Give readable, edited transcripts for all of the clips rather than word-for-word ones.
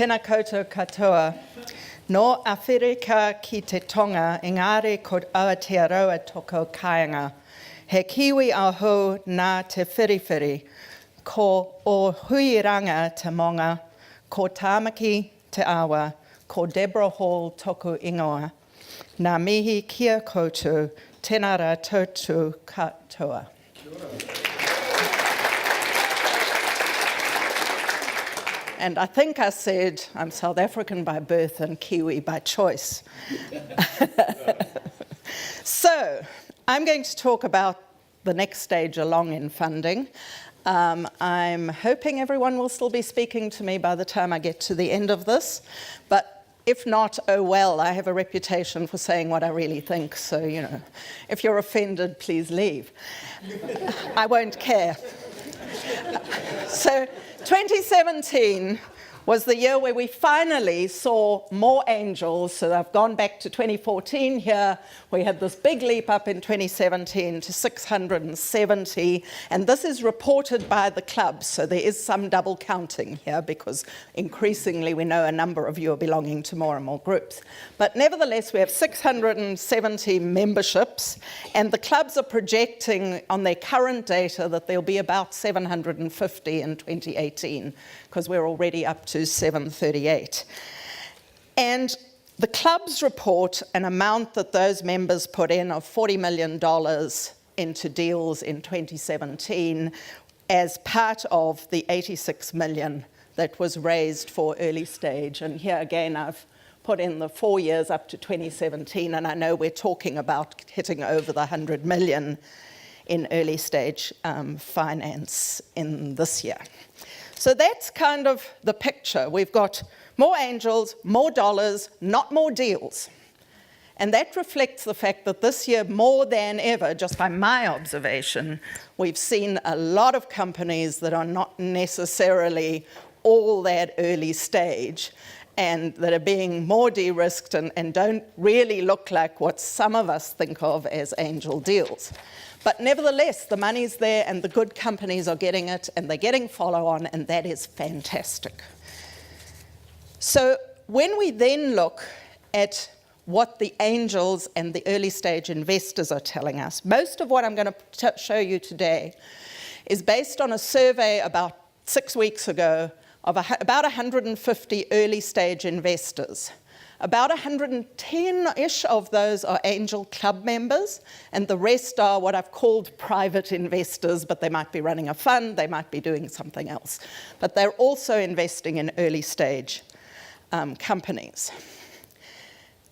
Tēnā koutou katoa. No Awherika ki te tonga, engari ko Aotearoa toko kāinga. He kiwi aho nā te whiriwhiri, ko o huiranga te monga, ko Tāmaki te awa, ko Deborah Hall toko ingoa. Nā mihi kia koutou, tēnā rā tautu katoa. And I think I said I'm South African by birth and Kiwi by choice. So I'm going to talk about the next stage along in funding. I'm hoping everyone will still be speaking to me by the time I get to the end of this. But if not, oh well, I have a reputation for saying what I really think. So, you know, if you're offended, please leave. I won't care. So 2017 was the year where we finally saw more angels. So I've gone back to 2014 here. We had this big leap up in 2017 to 670. And this is reported by the club. So there is some double counting here because increasingly we know a number of you are belonging to more and more groups. But nevertheless, we have 670 memberships. And the clubs are projecting on their current data that there'll be about 750 in 2018 because we're already up to 738. And the clubs report an amount that those members put in of $40 million into deals in 2017 as part of the 86 million that was raised for early stage. And here again, I've put in the 4 years up to 2017, and I know we're talking about hitting over the 100 million in early stage finance in this year. So that's kind of the picture. We've got more angels, more dollars, not more deals. And that reflects the fact that this year, more than ever, just by my observation, we've seen a lot of companies that are not necessarily all that early stage and that are being more de-risked and don't really look like what some of us think of as angel deals. But nevertheless, the money's there and the good companies are getting it and they're getting follow-on, and that is fantastic. So when we then look at what the angels and the early stage investors are telling us, most of what I'm going to show you today is based on a survey about 6 weeks ago of about 150 early stage investors. About 110-ish of those are angel club members, and the rest are what I've called private investors, but they might be running a fund, they might be doing something else. But they're also investing in early stage companies.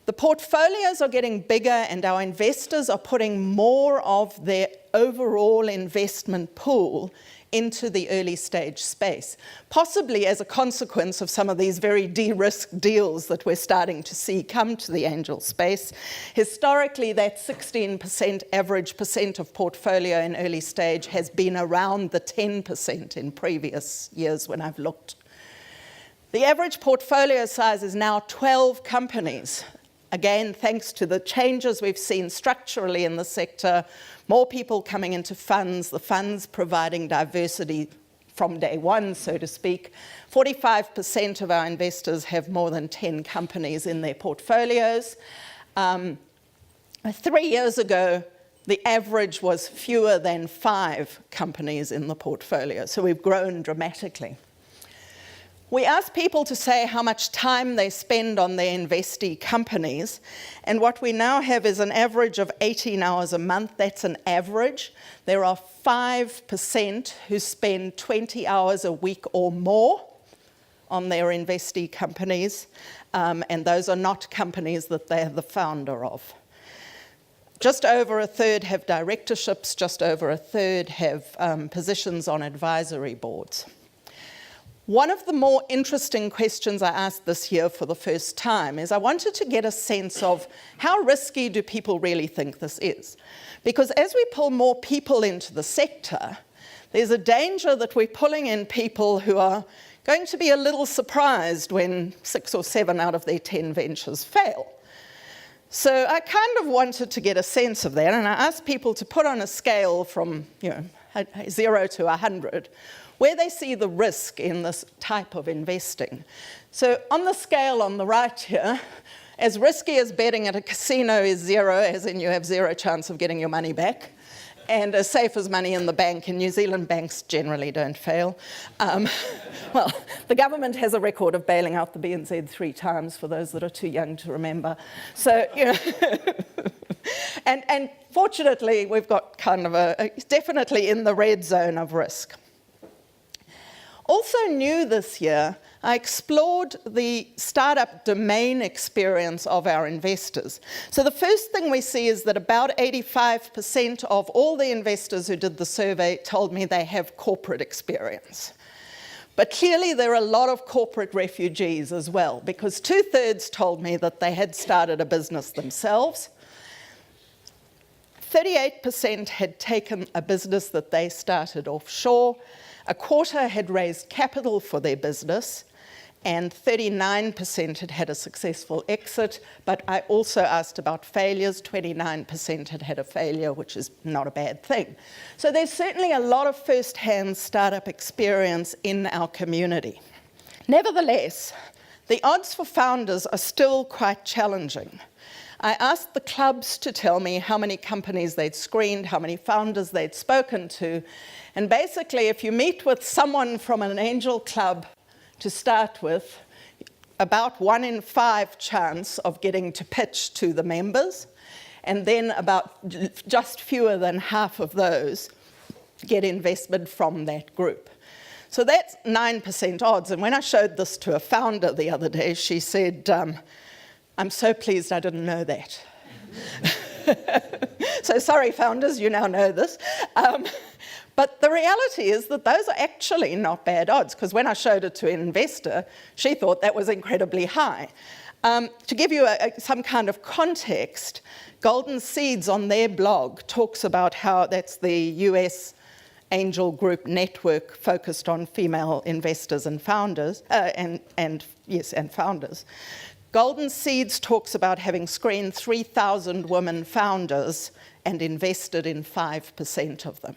The portfolios are getting bigger, and our investors are putting more of their overall investment pool into the early stage space, possibly as a consequence of some of these very de-risked deals that we're starting to see come to the angel space. Historically, that 16% average percent of portfolio in early stage has been around the 10% in previous years when I've looked. The average portfolio size is now 12 companies. Again, thanks to the changes we've seen structurally in the sector, more people coming into funds, the funds providing diversity from day one, so to speak. 45% of our investors have more than 10 companies in their portfolios. 3 years ago, the average was fewer than 5 companies in the portfolio, so we've grown dramatically. We ask people to say how much time they spend on their investee companies, and what we now have is an average of 18 hours a month. That's an average. There are 5% who spend 20 hours a week or more on their investee companies, and those are not companies that they're the founder of. Just over a third have directorships, just over a third have positions on advisory boards. One of the more interesting questions I asked this year for the first time is I wanted to get a sense of how risky do people really think this is? Because as we pull more people into the sector, there's a danger that we're pulling in people who are going to be a little surprised when 6 or 7 out of their 10 ventures fail. So I kind of wanted to get a sense of that, and I asked people to put on a scale from 0 to 100. where they see the risk in this type of investing. So on the scale on the right here, as risky as betting at a casino is 0, as in you have 0 chance of getting your money back, and as safe as money in the bank, and New Zealand banks generally don't fail. Well, the government has a record of bailing out the BNZ 3 times, for those that are too young to remember. So, you know, and fortunately, we've got kind of definitely in the red zone of risk. Also new this year, I explored the startup domain experience of our investors. So the first thing we see is that about 85% of all the investors who did the survey told me they have corporate experience. But clearly there are a lot of corporate refugees as well, because 2/3 told me that they had started a business themselves. 38% had taken a business that they started offshore. A quarter had raised capital for their business, and 39% had had a successful exit, but I also asked about failures. 29% had had a failure, which is not a bad thing. So there's certainly a lot of first-hand startup experience in our community. Nevertheless, the odds for founders are still quite challenging. I asked the clubs to tell me how many companies they'd screened, how many founders they'd spoken to, and basically if you meet with someone from an angel club to start with, about 1 in 5 chance of getting to pitch to the members, and then about just fewer than half of those get investment from that group. So that's 9% odds, and when I showed this to a founder the other day, she said, I'm so pleased I didn't know that. So sorry, founders, you now know this. But the reality is that those are actually not bad odds, because when I showed it to an investor, she thought that was incredibly high. To give you some kind of context, Golden Seeds on their blog talks about how that's the US angel group network focused on female investors and founders, and founders. Golden Seeds talks about having screened 3,000 women founders and invested in 5% of them.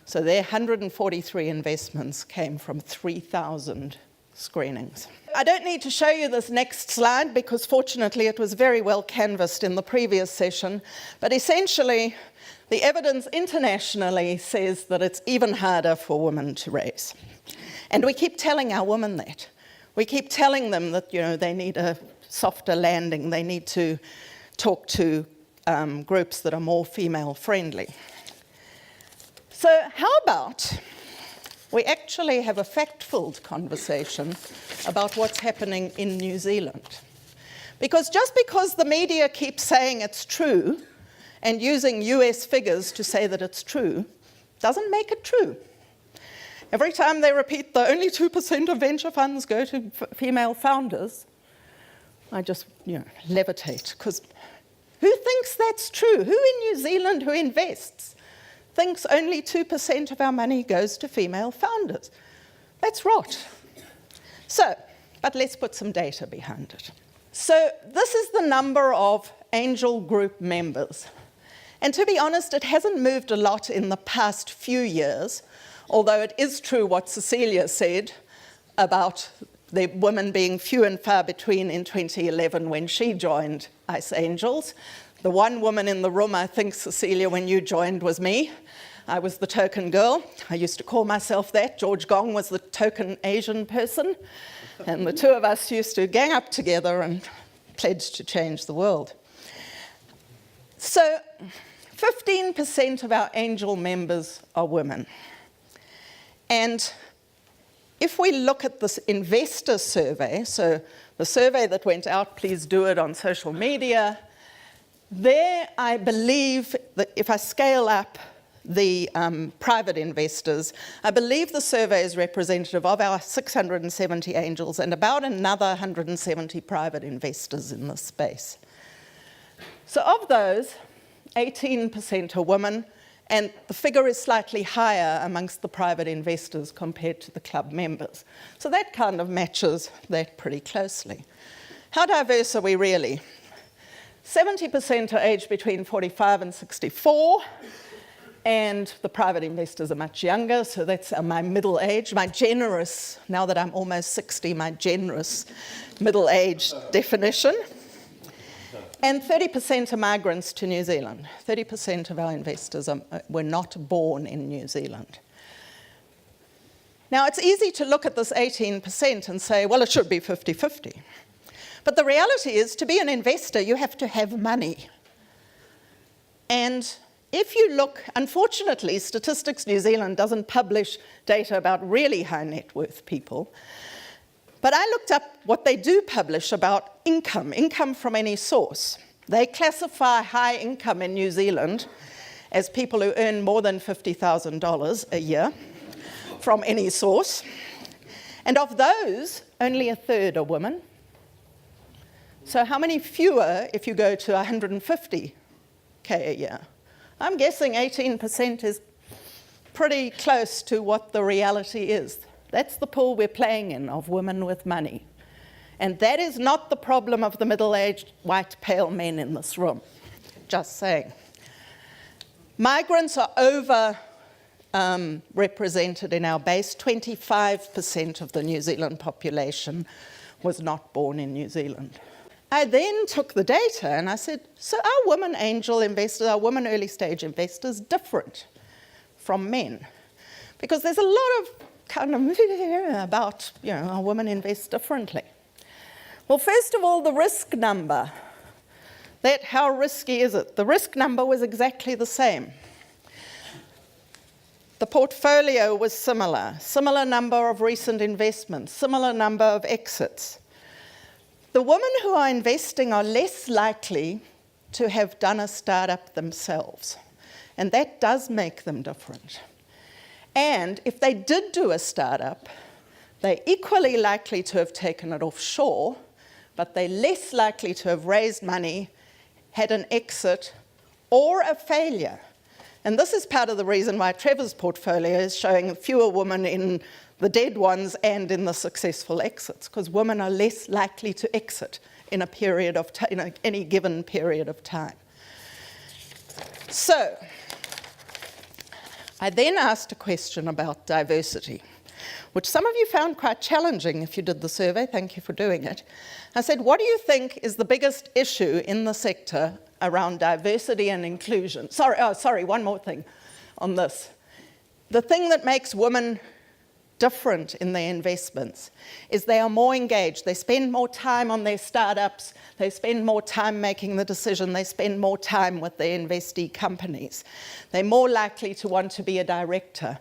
So their 143 investments came from 3,000 screenings. I don't need to show you this next slide because fortunately it was very well canvassed in the previous session, but essentially the evidence internationally says that it's even harder for women to raise. And we keep telling our women that. We keep telling them that, you know, they need a softer landing, they need to talk to groups that are more female friendly. So how about we actually have a fact-filled conversation about what's happening in New Zealand? Because just because the media keeps saying it's true and using US figures to say that it's true, doesn't make it true. Every time they repeat that only 2% of venture funds go to female founders, I just, levitate, because who thinks that's true? Who in New Zealand who invests thinks only 2% of our money goes to female founders? That's rot. So, but let's put some data behind it. So this is the number of angel group members. And to be honest, it hasn't moved a lot in the past few years, although it is true what Cecilia said about the women being few and far between in 2011 when she joined Ice Angels. The one woman in the room, I think, Cecilia, when you joined was me. I was the token girl. I used to call myself that. George Gong was the token Asian person. And the two of us used to gang up together and pledge to change the world. So 15% of our angel members are women. And if we look at this investor survey, so the survey that went out, please do it on social media, there I believe that if I scale up the private investors, I believe the survey is representative of our 670 angels and about another 170 private investors in this space. So of those, 18% are women, and the figure is slightly higher amongst the private investors compared to the club members. So that kind of matches that pretty closely. How diverse are we really? 70% are aged between 45 and 64. And the private investors are much younger, so that's my middle age, my generous, now that I'm almost 60, my generous middle age definition. And 30% are migrants to New Zealand. 30% of our investors were not born in New Zealand. Now, it's easy to look at this 18% and say, well, it should be 50-50. But the reality is, to be an investor, you have to have money. And if you look, unfortunately, Statistics New Zealand doesn't publish data about really high net worth people. But I looked up what they do publish about income from any source. They classify high income in New Zealand as people who earn more than $50,000 a year from any source. And of those, only a third are women. So how many fewer if you go to 150K a year? I'm guessing 18% is pretty close to what the reality is. That's the pool we're playing in, of women with money. And that is not the problem of the middle-aged, white, pale men in this room. Just saying. Migrants are represented in our base. 25% of the New Zealand population was not born in New Zealand. I then took the data and I said, so are women angel investors, are women early stage investors different from men? Because there's a lot of kind of about, are women invest differently? Well, first of all, the risk number. How risky is it? The risk number was exactly the same. The portfolio was similar number of recent investments, similar number of exits. The women who are investing are less likely to have done a startup themselves, and that does make them different. And if they did do a startup, they're equally likely to have taken it offshore, but they're less likely to have raised money, had an exit, or a failure. And this is part of the reason why Trevor's portfolio is showing fewer women in the dead ones and in the successful exits, because women are less likely to exit in a period of any given period of time. So, I then asked a question about diversity, which some of you found quite challenging if you did the survey. Thank you for doing it. I said, what do you think is the biggest issue in the sector around diversity and inclusion? Sorry, one more thing on this. The thing that makes women different in their investments is they are more engaged. They spend more time on their startups. They spend more time making the decision. They spend more time with their investee companies. They're more likely to want to be a director.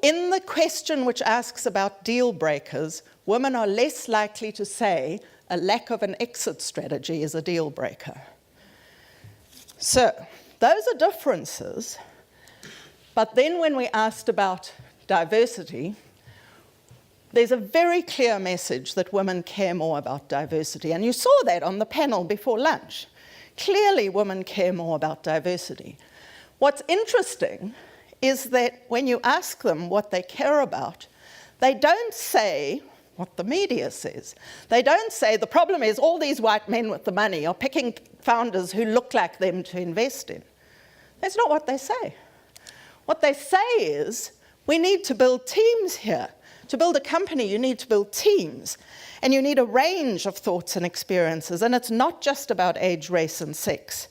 In the question which asks about deal breakers, women are less likely to say a lack of an exit strategy is a deal breaker. So those are differences. But then when we asked about diversity, there's a very clear message that women care more about diversity. And you saw that on the panel before lunch. Clearly, women care more about diversity. What's interesting is that when you ask them what they care about, they don't say what the media says. They don't say the problem is all these white men with the money are picking founders who look like them to invest in. That's not what they say. What they say is, we need to build teams here. To build a company, you need to build teams. And you need a range of thoughts and experiences. And it's not just about age, race, and sex.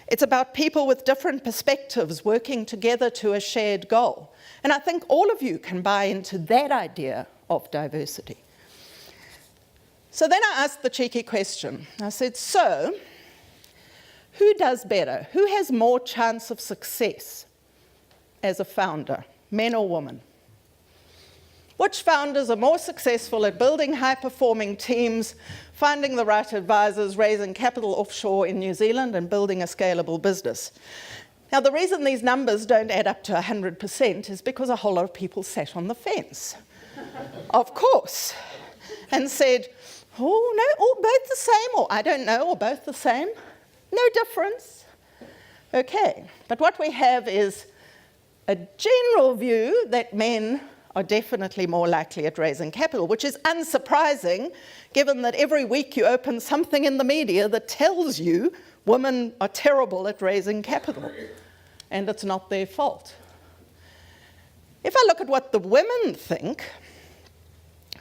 It's about people with different perspectives working together to a shared goal. And I think all of you can buy into that idea of diversity. So then I asked the cheeky question. I said, so, who does better? Who has more chance of success as a founder? Men or women? Which founders are more successful at building high-performing teams, finding the right advisors, raising capital offshore in New Zealand, and building a scalable business? Now, the reason these numbers don't add up to 100% is because a whole lot of people sat on the fence, of course, and said, oh, no, or both the same, or I don't know, or both the same. No difference. Okay, but what we have is a general view that men are definitely more likely at raising capital, which is unsurprising, given that every week you open something in the media that tells you women are terrible at raising capital. and it's not their fault. If I look at what the women think,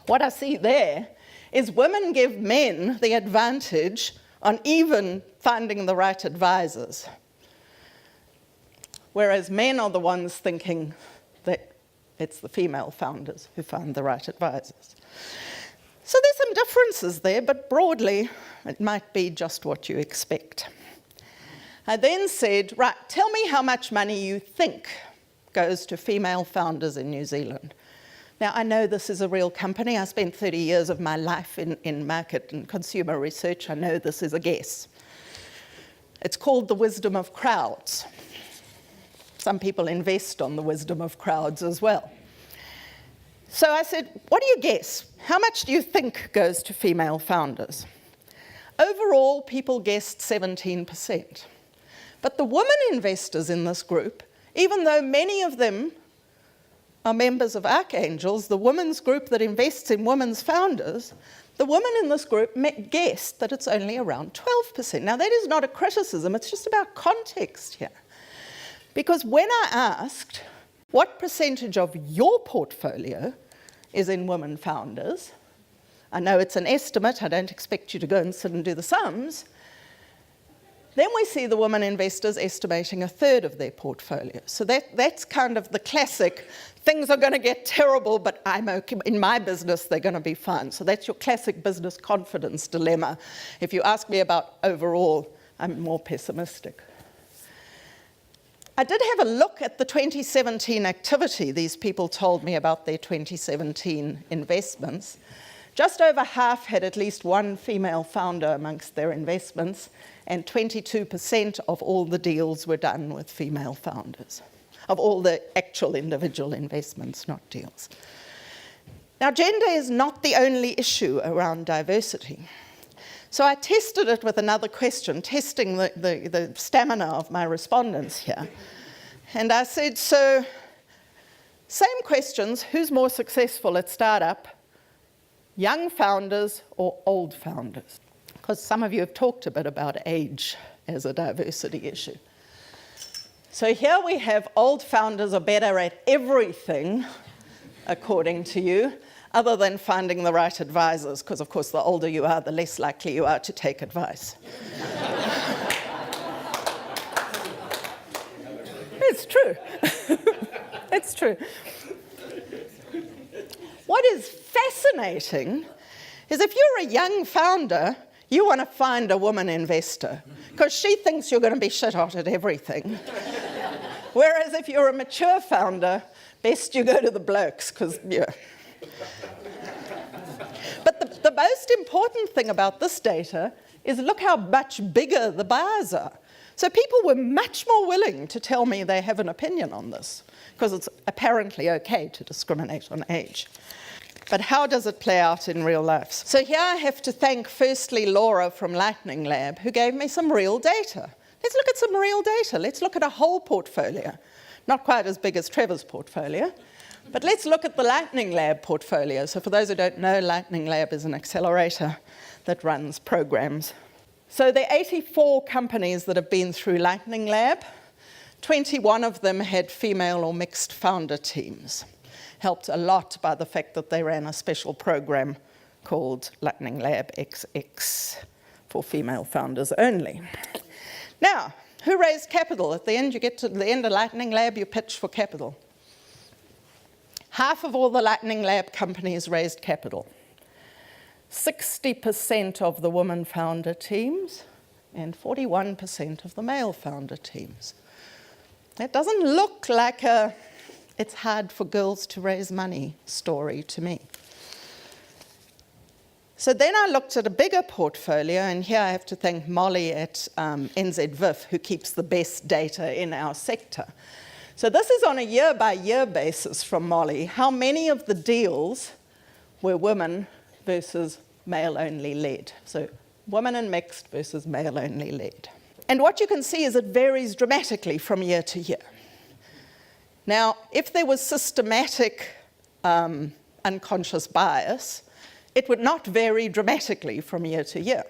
what I see there is women give men the advantage on even finding the right advisors, whereas men are the ones thinking that it's the female founders who find the right advisors. So there's some differences there, but broadly, it might be just what you expect. I then said, right, tell me how much money you think goes to female founders in New Zealand. Now, I know this is a real company. I spent 30 years of my life in market and consumer research. I know this is a guess. It's called the wisdom of crowds. Some people invest on the wisdom of crowds as well. So I said, what do you guess? How much do you think goes to female founders? Overall, people guessed 17%. But the women investors in this group, even though many of them are members of Archangels, the women's group that invests in women's founders, the women in this group guessed that it's only around 12%. Now, that is not a criticism, it's just about context here. Because when I asked, what percentage of your portfolio is in women founders? I know it's an estimate, I don't expect you to go and sit and do the sums. Then we see the women investors estimating 1/3 of their portfolio. So that's kind of the classic, things are going to get terrible, but I'm okay. In my business, they're going to be fine. So that's your classic business confidence dilemma. If you ask me about overall, I'm more pessimistic. I did have a look at the 2017 activity. These people told me about their 2017 investments. Just over half had at least one female founder amongst their investments, and 22% of all the deals were done with female founders, of all the actual individual investments, not deals. Now, gender is not the only issue around diversity. So I tested it with another question, testing the stamina of my respondents here. And I said, so, same questions, who's more successful at startup? Young founders or old founders? Because some of you have talked a bit about age as a diversity issue. So here we have old founders are better at everything, according to you, other than finding the right advisors, because of course the older you are, the less likely you are to take advice. It's true. It's true. What is fascinating is if you're a young founder, you want to find a woman investor because she thinks you're going to be shit hot at everything. Whereas if you're a mature founder, best you go to the blokes because, yeah. But the most important thing about this data is look how much bigger the buyers are. So people were much more willing to tell me they have an opinion on this because it's apparently okay to discriminate on age. But how does it play out in real life? So here I have to thank firstly Laura from Lightning Lab who gave me some real data. Let's look at some real data. Let's look at a whole portfolio. Not quite as big as Trevor's portfolio, but let's look at the Lightning Lab portfolio. So for those who don't know, Lightning Lab is an accelerator that runs programs. So there are 84 companies that have been through Lightning Lab. 21 of them had female or mixed founder teams. Helped a lot by the fact that they ran a special program called Lightning Lab XX for female founders only. Now, who raised capital? At the end, you get to the end of Lightning Lab, you pitch for capital. Half of all the Lightning Lab companies raised capital. 60% of the women founder teams and 41% of the male founder teams. That doesn't look like a it's hard for girls to raise money story to me. So then I looked at a bigger portfolio, and here I have to thank Molly at NZVIF, who keeps the best data in our sector. So this is on a year-by-year basis from Molly. How many of the deals were women versus male-only led? So women and mixed versus male-only led. And what you can see is it varies dramatically from year to year. Now, if there was systematic unconscious bias, it would not vary dramatically from year to year.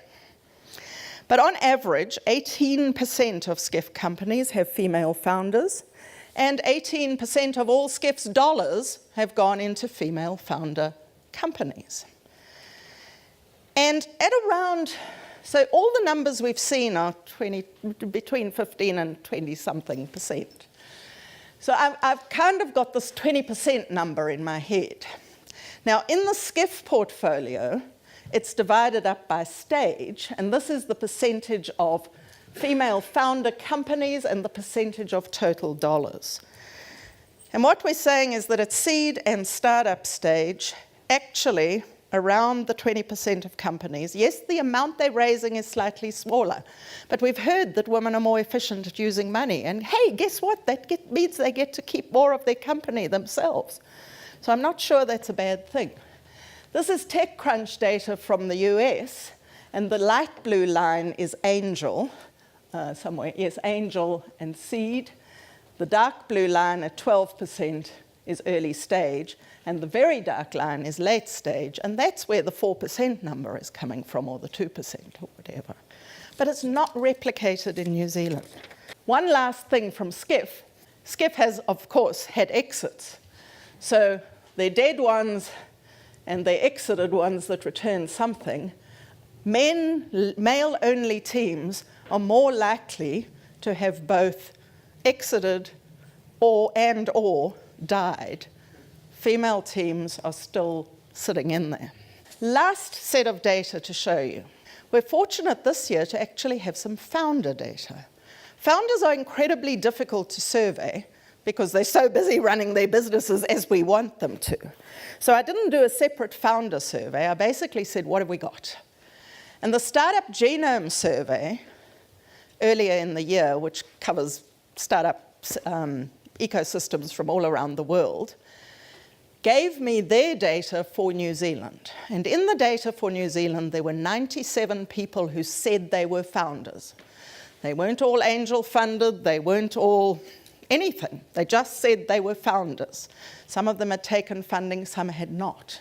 But on average, 18% of SCIF companies have female founders, and 18% of all SCIF's dollars have gone into female founder companies. And at around, so all the numbers we've seen are between 15 and 20-something%. So I've kind of got this 20% number in my head. Now, in the SCIF portfolio, it's divided up by stage, and this is the percentage of female founder companies and the percentage of total dollars. And what we're saying is that at seed and startup stage, actually around the 20% of companies, yes, the amount they're raising is slightly smaller, but we've heard that women are more efficient at using money. And hey, guess what? That means they get to keep more of their company themselves. So I'm not sure that's a bad thing. This is TechCrunch data from the US, and the light blue line is angel, somewhere, yes, angel and seed. The dark blue line at 12% is early stage, and the very dark line is late stage, and that's where the 4% number is coming from, or the 2% or whatever. But it's not replicated in New Zealand. One last thing from SCIF. SCIF has, of course, had exits. So they're dead ones and they exited ones that returned something. Male-only teams are more likely to have both exited or died. Female teams are still sitting in there. Last set of data to show you. We're fortunate this year to actually have some founder data. Founders are incredibly difficult to survey because they're so busy running their businesses as we want them to. So I didn't do a separate founder survey. I basically said, what have we got? And the Startup Genome Survey earlier in the year, which covers startup ecosystems from all around the world, gave me their data for New Zealand. And in the data for New Zealand, there were 97 people who said they were founders. They weren't all angel funded, they weren't all anything. They just said they were founders. Some of them had taken funding, some had not.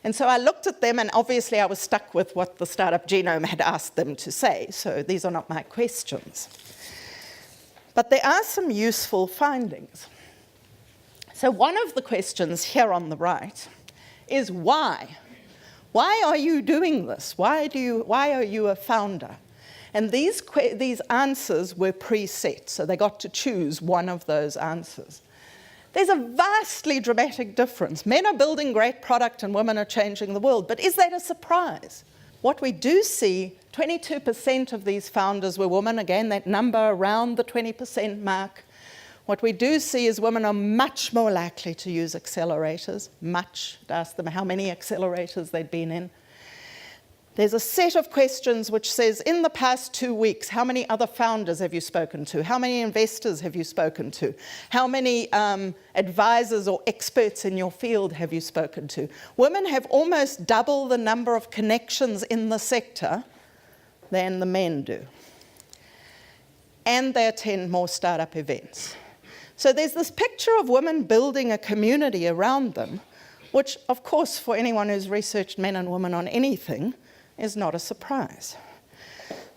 And so I looked at them, and obviously I was stuck with what the Startup Genome had asked them to say, so these are not my questions. But there are some useful findings. So one of the questions here on the right is why? Why are you doing this? Why are you a founder? And these answers were preset, so they got to choose one of those answers. There's a vastly dramatic difference. Men are building great product and women are changing the world, but is that a surprise? What we do see, 22% of these founders were women, again, that number around the 20% mark. What we do see is women are much more likely to use accelerators, ask them how many accelerators they'd been in. There's a set of questions which says, in the past 2 weeks, how many other founders have you spoken to? How many investors have you spoken to? How many advisors or experts in your field have you spoken to? Women have almost double the number of connections in the sector than the men do. And they attend more startup events. So there's this picture of women building a community around them, which, of course, for anyone who's researched men and women on anything, is not a surprise.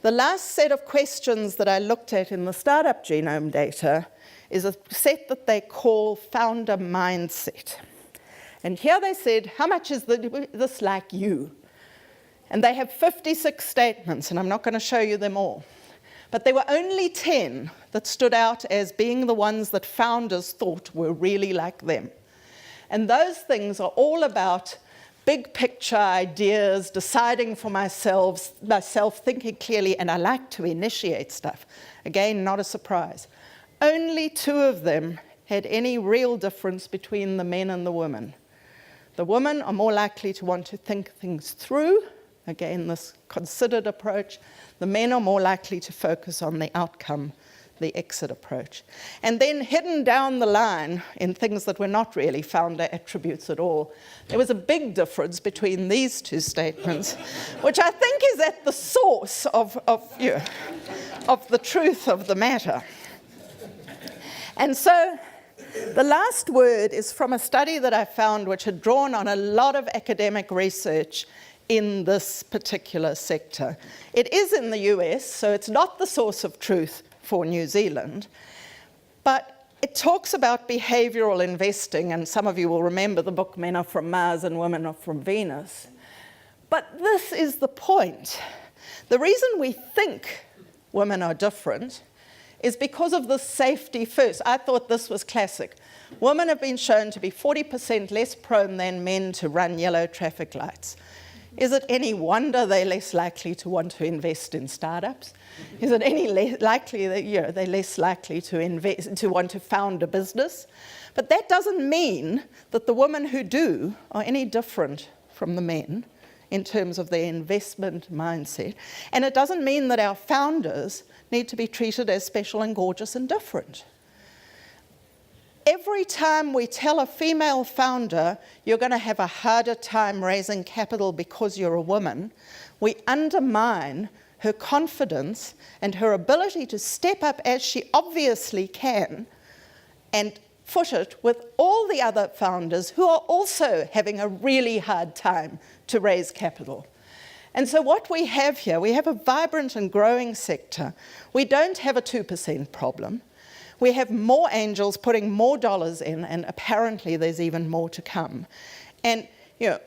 The last set of questions that I looked at in the Startup Genome data is a set that they call founder mindset. And here they said, how much is this like you? And they have 56 statements, and I'm not going to show you them all. But there were only 10 that stood out as being the ones that founders thought were really like them. And those things are all about big picture ideas, deciding for myself, thinking clearly, and I like to initiate stuff. Again, not a surprise. Only 2 of them had any real difference between the men and the women. The women are more likely to want to think things through. Again, this considered approach. The men are more likely to focus on the outcome, the exit approach. And then hidden down the line in things that were not really founder attributes at all, there was a big difference between these 2 statements, which I think is at the source of the truth of the matter. And so the last word is from a study that I found which had drawn on a lot of academic research in this particular sector. It is in the US, so it's not the source of truth for New Zealand, but it talks about behavioral investing, and some of you will remember the book Men Are From Mars and Women Are From Venus. But this is the point. The reason we think women are different is because of the safety first. I thought this was classic. Women have been shown to be 40% less prone than men to run yellow traffic lights. Is it any wonder they're less likely to want to invest in startups? Is it any likely that they're less likely to want to found a business? But that doesn't mean that the women who do are any different from the men in terms of their investment mindset. And it doesn't mean that our founders need to be treated as special and gorgeous and different. Every time we tell a female founder, you're going to have a harder time raising capital because you're a woman, we undermine her confidence and her ability to step up as she obviously can and foot it with all the other founders who are also having a really hard time to raise capital. And so what we have here, we have a vibrant and growing sector. We don't have a 2% problem. We have more angels putting more dollars in, and apparently there's even more to come. And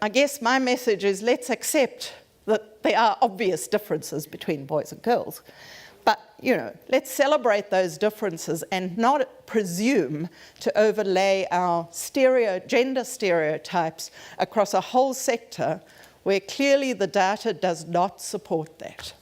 I guess my message is let's accept that there are obvious differences between boys and girls. But, let's celebrate those differences and not presume to overlay our gender stereotypes across a whole sector where clearly the data does not support that.